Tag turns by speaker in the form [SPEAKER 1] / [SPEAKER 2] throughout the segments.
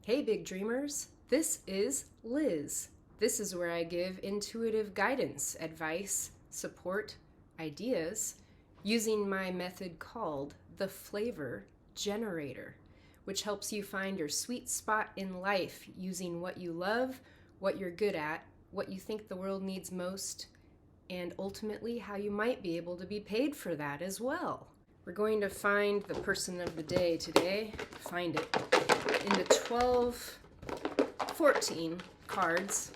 [SPEAKER 1] Hey big dreamers, this is Liz. This is where I give intuitive guidance, advice, support, ideas using my method called the Flavor Generator, which helps you find your sweet spot in life using what you love, what you're good at, what you think the world needs most, and ultimately how you might be able to be paid for that as well. We're going to find the person of the day today, find it. In the 14 cards,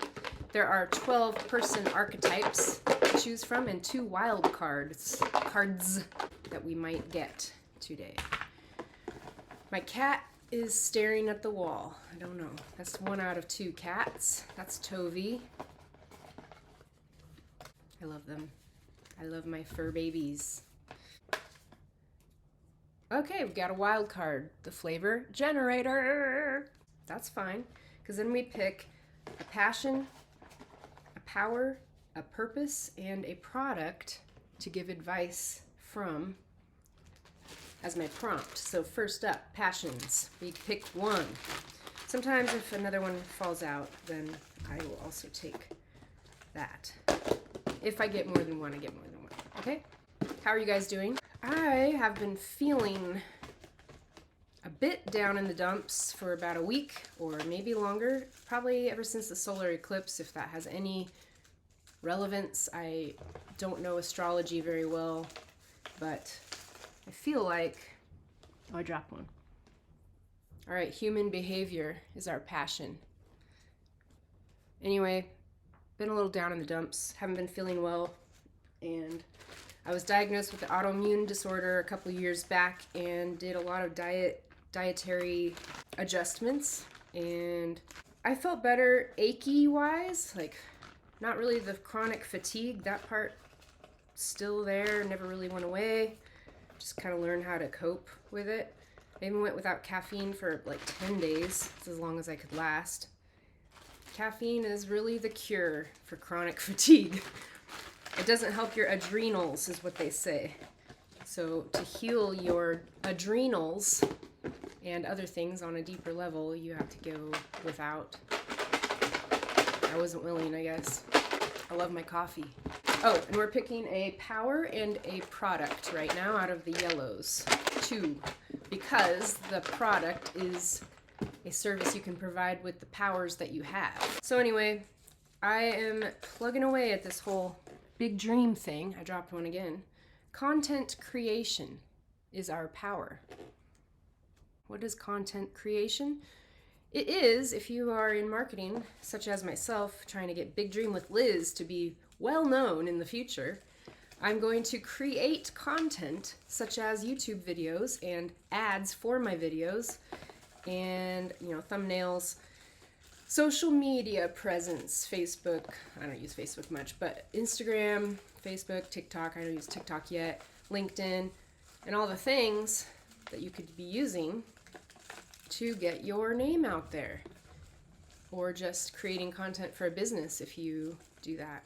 [SPEAKER 1] there are 12 person archetypes to choose from and 2 wild cards that we might get today. My cat is staring at the wall. I don't know. That's 1 out of 2 cats. That's Tovi. I love them. I love my fur babies. Okay, we've got a wild card, the Flavor Generator. That's fine, because then we pick a passion, a power, a purpose, and a product to give advice from as my prompt. So first up, passions. We pick 1. Sometimes if another one falls out, then I will also take that. If I get more than 1, I get more than 1. Okay? How are you guys doing? I have been feeling a bit down in the dumps for about a week or maybe longer, probably ever since the solar eclipse, if that has any relevance. I don't know astrology very well, but I feel like, oh, I dropped one. All right, human behavior is our passion. Anyway, been a little down in the dumps, haven't been feeling well, and I was diagnosed with an autoimmune disorder a couple years back and did a lot of dietary adjustments, and I felt better achy wise, like not really the chronic fatigue, that part still there, never really went away, just kind of learned how to cope with it. I even went without caffeine for like 10 days, it's as long as I could last. Caffeine is really the cure for chronic fatigue. It doesn't help your adrenals, is what they say. So to heal your adrenals and other things on a deeper level, you have to go without. I wasn't willing, I guess. I love my coffee. Oh, and we're picking a power and a product right now out of the yellows. 2, because the product is a service you can provide with the powers that you have. So anyway, I am plugging away at this whole big dream thing. I dropped one again. Content creation is our power. What is content creation? It is, if you are in marketing, such as myself, trying to get Big Dream with Liz to be well known in the future, I'm going to create content such as YouTube videos and ads for my videos and, thumbnails, social media presence, Facebook, I don't use Facebook much, but Instagram, Facebook, TikTok, I don't use TikTok yet, LinkedIn, and all the things that you could be using to get your name out there. Or just creating content for a business if you do that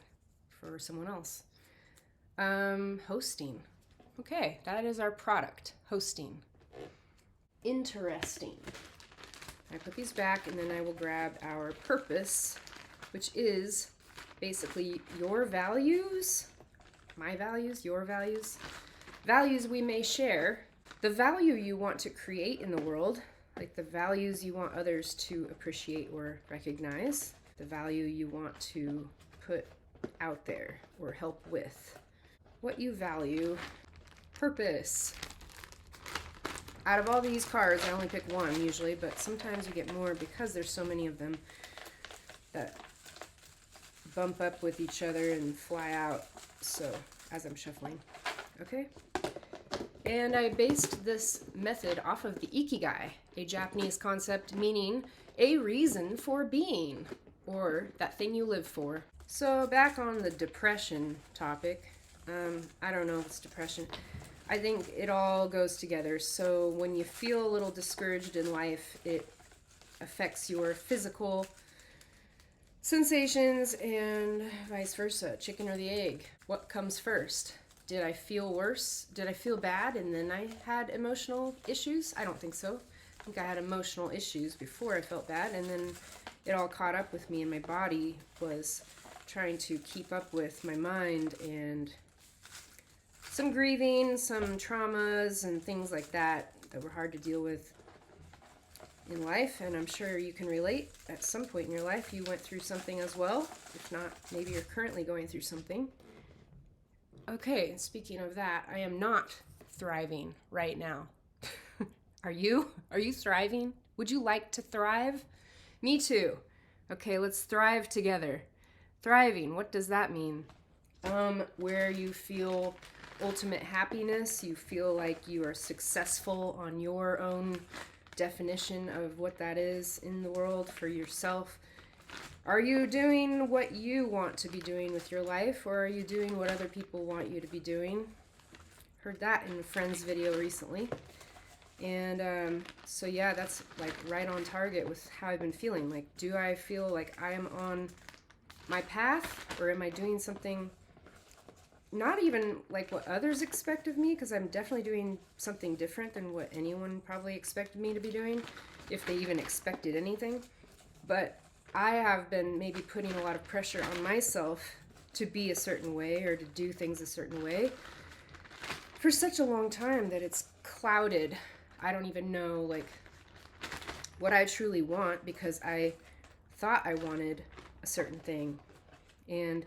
[SPEAKER 1] for someone else. Hosting. Okay, that is our product, hosting. Interesting. I put these back and then I will grab our purpose, which is basically your values, my values, your values, values we may share, the value you want to create in the world, like the values you want others to appreciate or recognize, the value you want to put out there or help with, what you value, purpose. Out of all these cards, I only pick 1 usually, but sometimes you get more because there's so many of them that bump up with each other and fly out. So, as I'm shuffling. Okay? And I based this method off of the Ikigai, a Japanese concept meaning a reason for being, or that thing you live for. So, back on the depression topic, I don't know if it's depression. I think it all goes together. So when you feel a little discouraged in life, it affects your physical sensations and vice versa. Chicken or the egg? What comes first? Did I feel worse? Did I feel bad and then I had emotional issues? I don't think so. think I had emotional issues before I felt bad, and then it all caught up with me, and my body was trying to keep up with my mind, and some grieving, some traumas, and things like that were hard to deal with in life. And I'm sure you can relate. At some point in your life, you went through something as well. If not, maybe you're currently going through something. Okay, speaking of that, I am not thriving right now. Are you? Are you thriving? Would you like to thrive? Me too. Okay, let's thrive together. Thriving, what does that mean? Where you feel ultimate happiness, you feel like you are successful on your own definition of what that is in the world for yourself. Are you doing what you want to be doing with your life, or are you doing what other people want you to be doing? Heard that in a friend's video recently. And so yeah, that's like right on target with how I've been feeling. Like, do I feel like I am on my path, or am I doing something not even like what others expect of me? Because I'm definitely doing something different than what anyone probably expected me to be doing, if they even expected anything. But I have been maybe putting a lot of pressure on myself to be a certain way or to do things a certain way for such a long time that it's clouded. I don't even know like what I truly want, because I thought I wanted a certain thing. And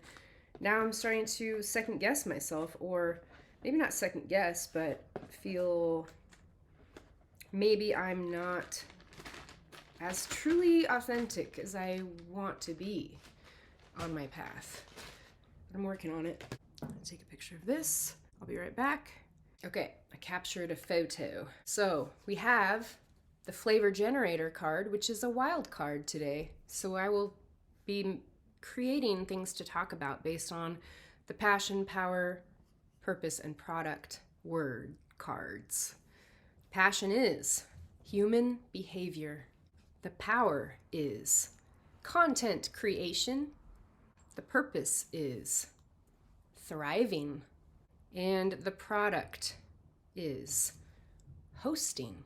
[SPEAKER 1] now I'm starting to second guess myself, or maybe not second guess, but feel maybe I'm not as truly authentic as I want to be on my path. I'm working on it. I'll take a picture of this. I'll be right back. Okay, I captured a photo. So we have the flavor generator card, which is a wild card today. So I will be creating things to talk about based on the passion, power, purpose, and product word cards. Passion is human behavior. The power is content creation. The purpose is thriving. And the product is hosting.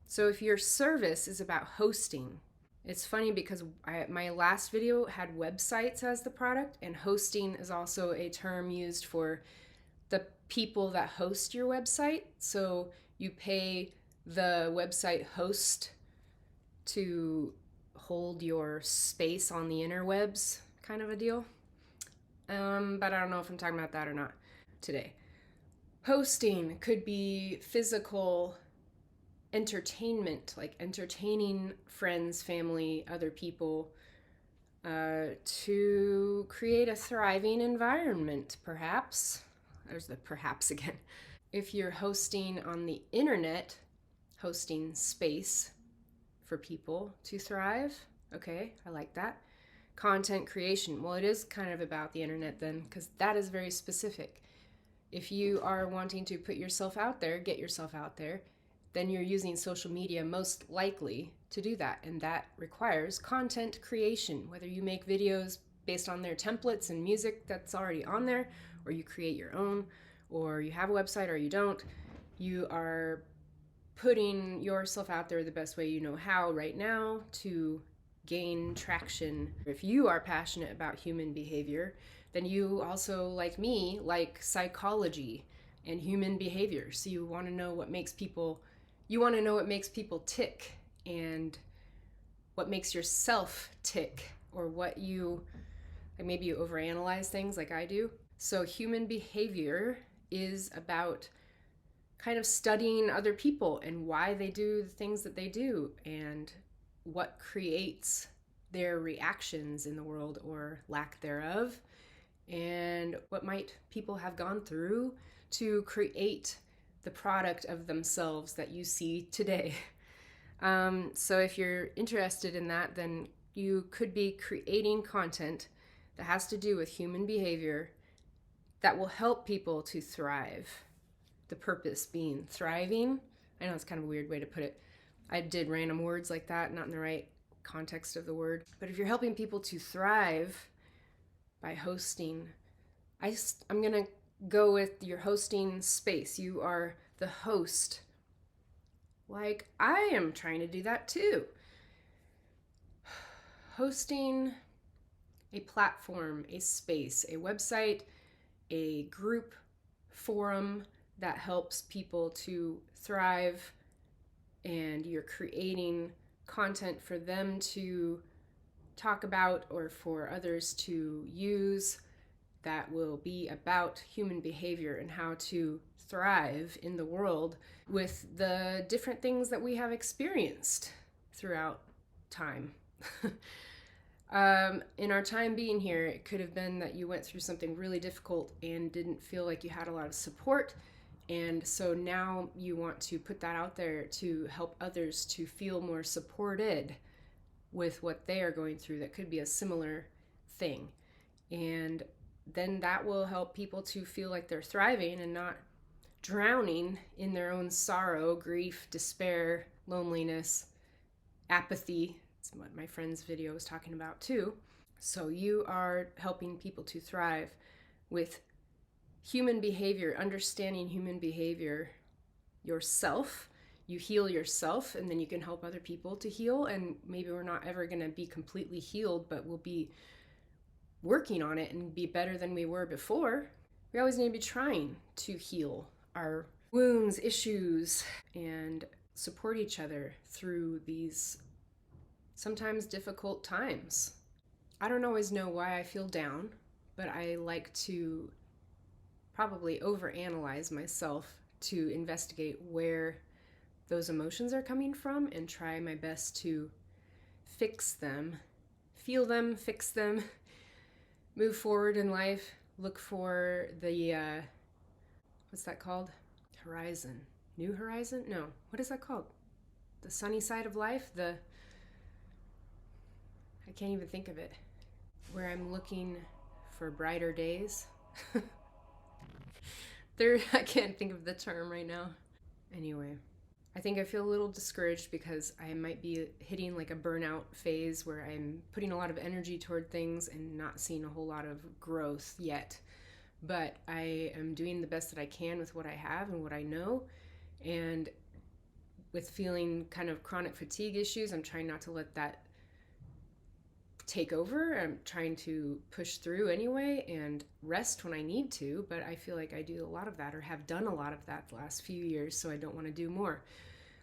[SPEAKER 1] So if your service is about hosting, it's funny because my last video had websites as the product, and hosting is also a term used for the people that host your website. So you pay the website host to hold your space on the interwebs, kind of a deal. But I don't know if I'm talking about that or not today. Hosting could be physical entertainment, like entertaining friends, family, other people, to create a thriving environment, perhaps. There's the perhaps again. If you're hosting on the internet, hosting space for people to thrive. Okay, I like that. Content creation. Well, it is kind of about the internet then, because that is very specific. If you are wanting to put yourself out there, get yourself out there, then you're using social media most likely to do that. And that requires content creation, whether you make videos based on their templates and music that's already on there, or you create your own, or you have a website or you don't. You are putting yourself out there the best way you know how right now to gain traction. If you are passionate about human behavior, then you also, like me, like psychology and human behavior. So you want to know what makes people tick, and what makes yourself tick, or what you, like maybe you overanalyze things like I do. So human behavior is about kind of studying other people and why they do the things that they do, and what creates their reactions in the world or lack thereof, and what might people have gone through to create the product of themselves that you see today. So if you're interested in that, then you could be creating content that has to do with human behavior that will help people to thrive. The purpose being thriving. I know it's kind of a weird way to put it. I did random words like that, not in the right context of the word. But if you're helping people to thrive by hosting, I'm going to go with your hosting space. You are the host. like I am trying to do that too. Hosting a platform, a space, a website, a group forum that helps people to thrive, and you're creating content for them to talk about or for others to use that will be about human behavior and how to thrive in the world with the different things that we have experienced throughout time. In our time being here, it could have been that you went through something really difficult and didn't feel like you had a lot of support. And so now you want to put that out there to help others to feel more supported with what they are going through that could be a similar thing. And then that will help people to feel like they're thriving and not drowning in their own sorrow, grief, despair, loneliness, apathy. It's what my friend's video was talking about too. So you are helping people to thrive with human behavior, understanding human behavior yourself. You heal yourself, and then you can help other people to heal. And maybe we're not ever going to be completely healed, but we'll be working on it and be better than we were before. We always need to be trying to heal our wounds, issues, and support each other through these sometimes difficult times. I don't always know why I feel down, but I like to probably overanalyze myself to investigate where those emotions are coming from and try my best to fix them, feel them, fix them, move forward in life, look for the, what's that called? Horizon. New horizon? No. What is that called? The sunny side of life? I can't even think of it. Where I'm looking for brighter days. I can't think of the term right now. Anyway, I think I feel a little discouraged because I might be hitting like a burnout phase where I'm putting a lot of energy toward things and not seeing a whole lot of growth yet. But I am doing the best that I can with what I have and what I know. And with feeling kind of chronic fatigue issues, I'm trying not to let that take over. I'm trying to push through anyway and rest when I need to, but I feel like I do a lot of that or have done a lot of that the last few years, so I don't want to do more.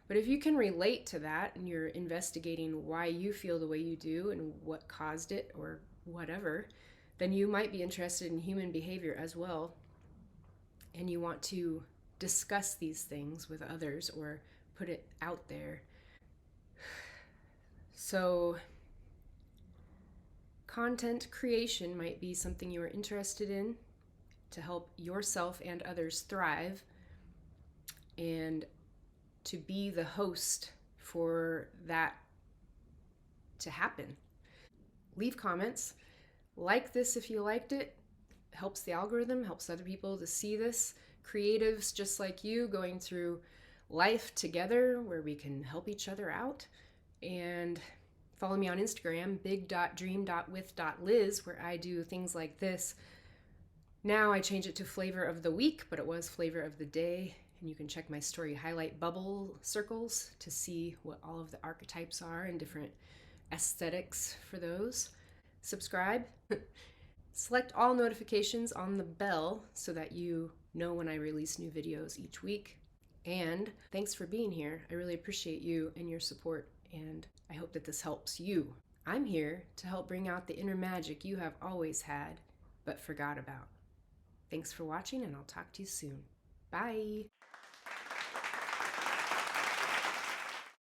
[SPEAKER 1] But if you can relate to that and you're investigating why you feel the way you do and what caused it or whatever, then you might be interested in human behavior as well. And you want to discuss these things with others or put it out there. So content creation might be something you are interested in to help yourself and others thrive and to be the host for that to happen. Leave comments. Like this if you liked it. Helps the algorithm, helps other people to see this. Creatives just like you going through life together where we can help each other out. And follow me on Instagram, big.dream.with.liz, where I do things like this. Now I change it to flavor of the week, but it was flavor of the day. And you can check my story highlight bubble circles to see what all of the archetypes are and different aesthetics for those. Subscribe. Select all notifications on the bell so that you know when I release new videos each week. And thanks for being here. I really appreciate you and your support, and I hope that this helps you. I'm here to help bring out the inner magic you have always had but forgot about. Thanks for watching, and I'll talk to you soon. Bye.